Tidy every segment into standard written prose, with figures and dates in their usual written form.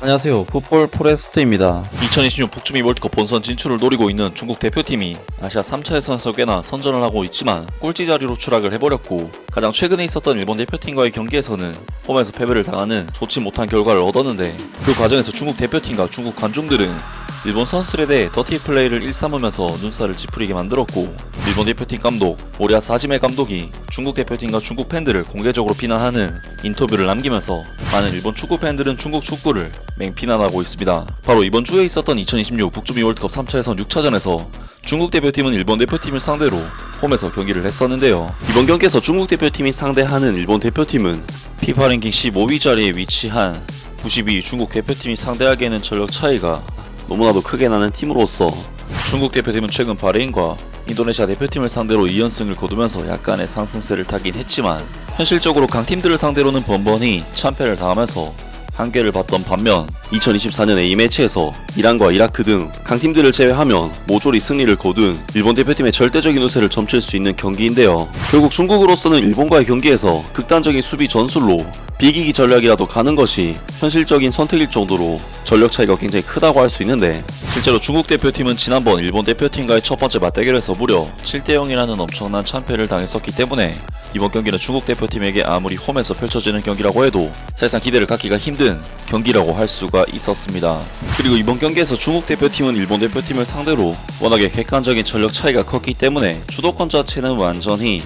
안녕하세요. 풋볼 포레스트입니다. 2026 북중미 월드컵 본선 진출을 노리고 있는 중국 대표팀이 아시아 3차 예선에서 꽤나 선전을 하고 있지만 꼴찌 자리로 추락을 해버렸고, 가장 최근에 있었던 일본 대표팀과의 경기에서는 홈에서 패배를 당하는 좋지 못한 결과를 얻었는데, 그 과정에서 중국 대표팀과 중국 관중들은 일본 선수들에 대해 더티 플레이를 일삼으면서 눈살을 찌푸리게 만들었고, 일본 대표팀 감독 모리야스 하지메 감독이 중국 대표팀과 중국 팬들을 공개적으로 비난하는 인터뷰를 남기면서 많은 일본 축구 팬들은 중국 축구를 맹비난하고 있습니다. 바로 이번 주에 있었던 2026 북중미 월드컵 3차 예선 6차전에서 중국 대표팀은 일본 대표팀을 상대로 홈에서 경기를 했었는데요. 이번 경기에서 중국 대표팀이 상대하는 일본 대표팀은 피파 랭킹 15위 자리에 위치한 92위 중국 대표팀이 상대하기에는 전력 차이가 너무나도 크게 나는 팀으로서, 중국 대표팀은 최근 바레인과 인도네시아 대표팀을 상대로 2연승을 거두면서 약간의 상승세를 타긴 했지만, 현실적으로 강팀들을 상대로는 번번이 참패를 당하면서 한계를 봤던 반면, 2024년 A매치에서 이란과 이라크 등 강팀들을 제외하면 모조리 승리를 거둔 일본 대표팀의 절대적인 우세를 점칠 수 있는 경기인데요. 결국 중국으로서는 일본과의 경기에서 극단적인 수비 전술로 비기기 전략이라도 가는 것이 현실적인 선택일 정도로 전력 차이가 굉장히 크다고 할 수 있는데, 실제로 중국 대표팀은 지난번 일본 대표팀과의 첫 번째 맞대결에서 무려 7대0이라는 엄청난 참패를 당했었기 때문에 이번 경기는 중국 대표팀에게 아무리 홈에서 펼쳐지는 경기라고 해도 사실상 기대를 갖기가 힘든 경기라고 할 수가 있었습니다. 그리고 이번 경기에서 중국 대표팀은 일본 대표팀을 상대로 워낙에 객관적인 전력 차이가 컸기 때문에 주도권 자체는 완전히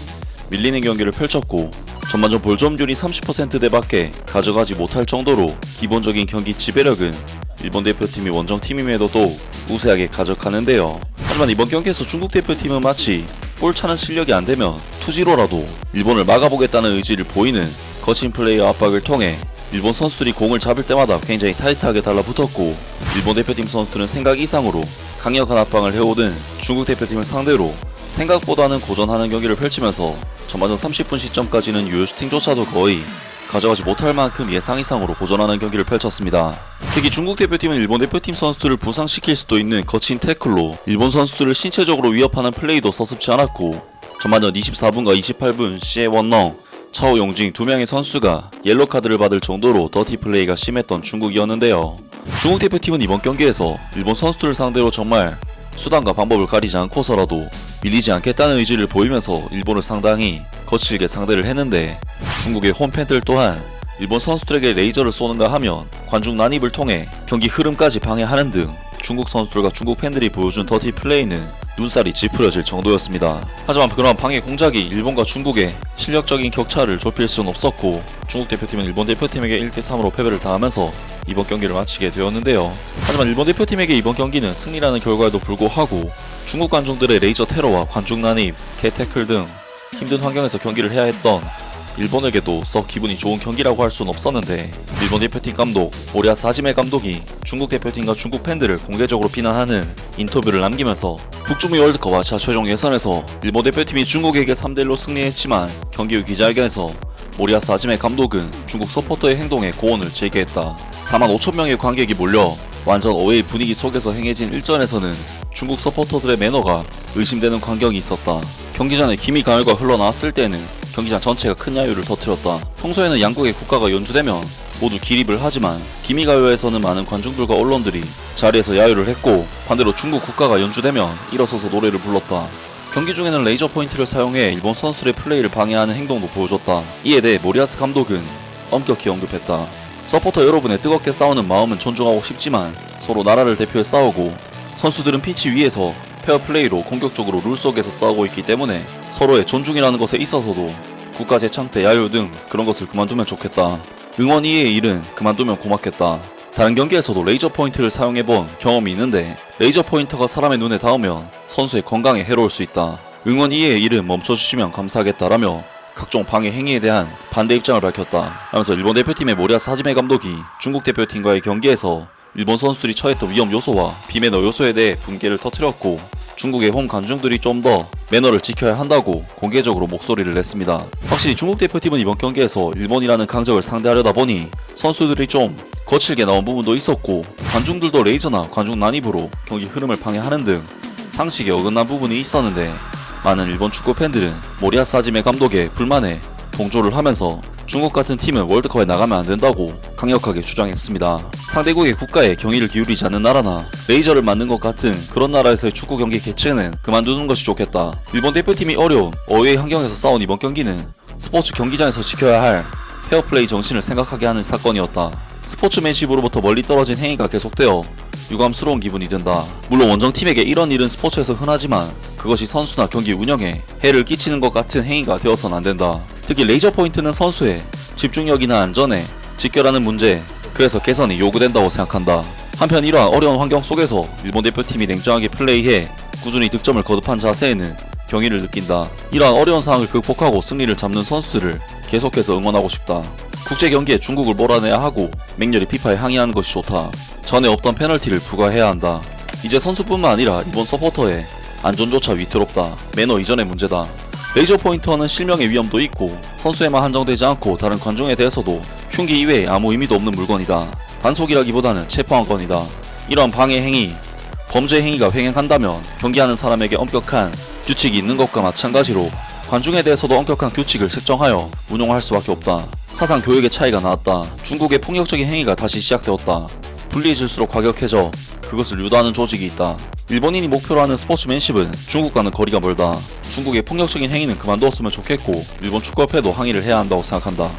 밀리는 경기를 펼쳤고, 전반전 볼 점유율이 30%대밖에 가져가지 못할 정도로 기본적인 경기 지배력은 일본 대표팀이 원정팀임에도 또 우세하게 가져가는데요. 하지만 이번 경기에서 중국 대표팀은 마치 볼 차는 실력이 안되면 투지로라도 일본을 막아보겠다는 의지를 보이는 거친 플레이와 압박을 통해 일본 선수들이 공을 잡을 때마다 굉장히 타이트하게 달라붙었고, 일본 대표팀 선수들은 생각 이상으로 강력한 압박을 해오던 중국 대표팀을 상대로 생각보다는 고전하는 경기를 펼치면서 전반전 30분 시점까지는 유효 슈팅조차도 거의 가져가지 못할 만큼 예상 이상으로 고전하는 경기를 펼쳤습니다. 특히 중국 대표팀은 일본 대표팀 선수들을 부상시킬 수도 있는 거친 태클로 일본 선수들을 신체적으로 위협하는 플레이도 서슴지 않았고, 전반전 24분과 28분 시에 원렁, 차오 용징 두 명의 선수가 옐로 카드를 받을 정도로 더티 플레이가 심했던 중국이었는데요. 중국 대표팀은 이번 경기에서 일본 선수들을 상대로 정말 수단과 방법을 가리지 않고서라도 밀리지 않겠다는 의지를 보이면서 일본을 상당히 거칠게 상대를 했는데, 중국의 홈팬들 또한 일본 선수들에게 레이저를 쏘는가 하면 관중 난입을 통해 경기 흐름까지 방해하는 등 중국 선수들과 중국 팬들이 보여준 더티 플레이는 눈살이 찌푸려질 정도였습니다. 하지만 그러한 방해 공작이 일본과 중국의 실력적인 격차를 좁힐 수는 없었고, 중국 대표팀은 일본 대표팀에게 1대3으로 패배를 당하면서 이번 경기를 마치게 되었는데요. 하지만 일본 대표팀에게 이번 경기는 승리라는 결과에도 불구하고 중국 관중들의 레이저 테러와 관중 난입, 개태클 등 힘든 환경에서 경기를 해야 했던 일본에게도 썩 기분이 좋은 경기라고 할 수는 없었는데, 일본 대표팀 감독 모리야스 하지메 감독이 중국 대표팀과 중국 팬들을 공개적으로 비난하는 인터뷰를 남기면서 북중미 월드컵 아시아 최종 예선에서 일본 대표팀이 중국에게 3대1로 승리했지만, 경기 후 기자회견에서 모리야스 하지메 감독은 중국 서포터의 행동에 고언을 제기했다. 4만 5천 명의 관객이 몰려 완전 어웨이 분위기 속에서 행해진 일전에서는 중국 서포터들의 매너가 의심되는 광경이 있었다. 경기 전에 기미 가요가 흘러나왔을 때는 경기장 전체가 큰 야유를 터뜨렸다. 평소에는 양국의 국가가 연주되면 모두 기립을 하지만 기미 가요에서는 많은 관중들과 언론들이 자리에서 야유를 했고, 반대로 중국 국가가 연주되면 일어서서 노래를 불렀다. 경기 중에는 레이저 포인트를 사용해 일본 선수들의 플레이를 방해하는 행동도 보여줬다. 이에 대해 모리야스 감독은 엄격히 언급했다. 서포터 여러분의 뜨겁게 싸우는 마음은 존중하고 싶지만 서로 나라를 대표해 싸우고, 선수들은 피치 위에서 페어플레이로 공격적으로 룰 속에서 싸우고 있기 때문에 서로의 존중이라는 것에 있어서도 국가 재창 때 야유 등 그런 것을 그만두면 좋겠다. 응원 이해의 일은 그만두면 고맙겠다. 다른 경기에서도 레이저 포인트를 사용해본 경험이 있는데, 레이저 포인터가 사람의 눈에 닿으면 선수의 건강에 해로울 수 있다. 응원 이해의 일은 멈춰주시면 감사하겠다라며 각종 방해 행위에 대한 반대 입장을 밝혔다. 하면서 일본 대표팀의 모리야스 하지메 감독이 중국 대표팀과의 경기에서 일본 선수들이 처했던 위험 요소와 비매너 요소에 대해 분개를 터뜨렸고, 중국의 홈 관중들이 좀 더 매너를 지켜야 한다고 공개적으로 목소리를 냈습니다. 확실히 중국 대표팀은 이번 경기에서 일본이라는 강적을 상대하려다 보니 선수들이 좀 거칠게 나온 부분도 있었고, 관중들도 레이저나 관중 난입으로 경기 흐름을 방해하는 등 상식에 어긋난 부분이 있었는데, 많은 일본 축구 팬들은 모리야스 하지메 감독의 불만에 동조를 하면서 중국 같은 팀은 월드컵에 나가면 안 된다고 강력하게 주장했습니다. 상대국의 국가에 경의를 기울이지 않는 나라나 레이저를 맞는 것 같은 그런 나라에서의 축구 경기 개최는 그만두는 것이 좋겠다. 일본 대표팀이 어려운 어웨이 환경에서 싸운 이번 경기는 스포츠 경기장에서 지켜야 할 페어플레이 정신을 생각하게 하는 사건이었다. 스포츠맨십으로부터 멀리 떨어진 행위가 계속되어 유감스러운 기분이 든다. 물론 원정팀에게 이런 일은 스포츠에서 흔하지만 그것이 선수나 경기 운영에 해를 끼치는 것 같은 행위가 되어서는 안 된다. 특히 레이저 포인트는 선수의 집중력이나 안전에 직결하는 문제, 그래서 개선이 요구된다고 생각한다. 한편 이러한 어려운 환경 속에서 일본 대표팀이 냉정하게 플레이해 꾸준히 득점을 거듭한 자세에는 경의를 느낀다. 이러한 어려운 상황을 극복하고 승리를 잡는 선수들을 계속해서 응원하고 싶다. 국제 경기에 중국을 몰아내야 하고 맹렬히 피파에 항의하는 것이 좋다. 전에 없던 페널티를 부과해야 한다. 이제 선수뿐만 아니라 일본 서포터의 안전조차 위태롭다. 매너 이전의 문제다. 레이저 포인터는 실명의 위험도 있고 선수에만 한정되지 않고 다른 관중에 대해서도 흉기 이외에 아무 의미도 없는 물건이다. 단속이라기보다는 체포한건이다. 이런 방해 행위, 범죄 행위가 횡행한다면 경기하는 사람에게 엄격한 규칙이 있는 것과 마찬가지로 관중에 대해서도 엄격한 규칙을 책정하여 운용할 수밖에 없다. 사상 교육의 차이가 나왔다. 중국의 폭력적인 행위가 다시 시작되었다. 불리해질수록 과격해져 그것을 유도하는 조직이 있다. 일본인이 목표로 하는 스포츠맨십은 중국과는 거리가 멀다. 중국의 폭력적인 행위는 그만두었으면 좋겠고 일본 축구협회도 항의를 해야 한다고 생각한다.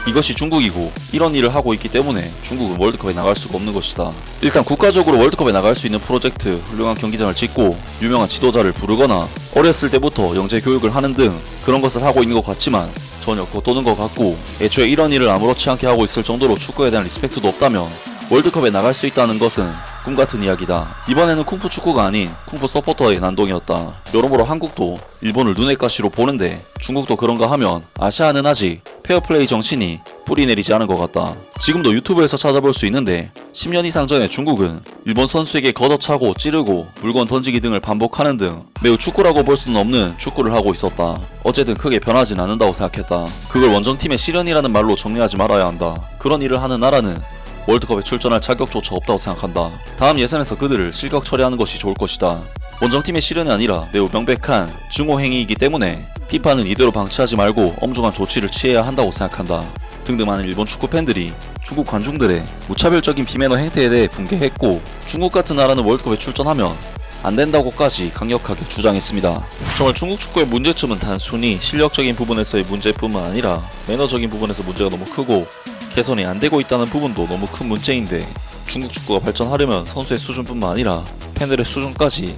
이것이 중국이고 이런 일을 하고 있기 때문에 중국은 월드컵에 나갈 수가 없는 것이다. 일단 국가적으로 월드컵에 나갈 수 있는 프로젝트, 훌륭한 경기장을 짓고 유명한 지도자를 부르거나 어렸을 때부터 영재 교육을 하는 등 그런 것을 하고 있는 것 같지만 전혀 겉도는 것 같고 애초에 이런 일을 아무렇지 않게 하고 있을 정도로 축구에 대한 리스펙트도 없다면 월드컵에 나갈 수 있다는 것은 꿈같은 이야기다. 이번에는 쿵푸 축구가 아닌 쿵푸 서포터의 난동이었다. 여러모로 한국도 일본을 눈의 가시로 보는데 중국도 그런가 하면 아시아는 아직 페어플레이 정신이 뿌리 내리지 않은 것 같다. 지금도 유튜브에서 찾아볼 수 있는데 10년 이상 전에 중국은 일본 선수에게 걷어차고 찌르고 물건 던지기 등을 반복하는 등 매우 축구라고 볼 수는 없는 축구를 하고 있었다. 어쨌든 크게 변하진 않는다고 생각했다. 그걸 원정팀의 실현이라는 말로 정리하지 말아야 한다. 그런 일을 하는 나라는 월드컵에 출전할 자격조차 없다고 생각한다. 다음 예선에서 그들을 실격 처리하는 것이 좋을 것이다. 원정팀의 실현이 아니라 매우 명백한 증오 행위이기 때문에 피파는 이대로 방치하지 말고 엄중한 조치를 취해야 한다고 생각한다. 등등 많은 일본 축구 팬들이 중국 관중들의 무차별적인 비매너 행태에 대해 분개했고 중국 같은 나라는 월드컵에 출전하면 안 된다고까지 강력하게 주장했습니다. 정말 중국 축구의 문제점은 단순히 실력적인 부분에서의 문제뿐만 아니라 매너적인 부분에서 문제가 너무 크고 개선이 안 되고 있다는 부분도 너무 큰 문제인데 중국 축구가 발전하려면 선수의 수준뿐만 아니라 팬들의 수준까지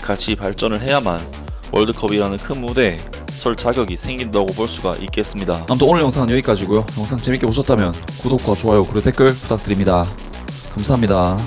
같이 발전을 해야만 월드컵이라는 큰 무대에 설 자격이 생긴다고 볼 수가 있겠습니다. 아무튼 오늘 영상은 여기까지고요. 영상 재밌게 보셨다면 구독과 좋아요 그리고 댓글 부탁드립니다. 감사합니다.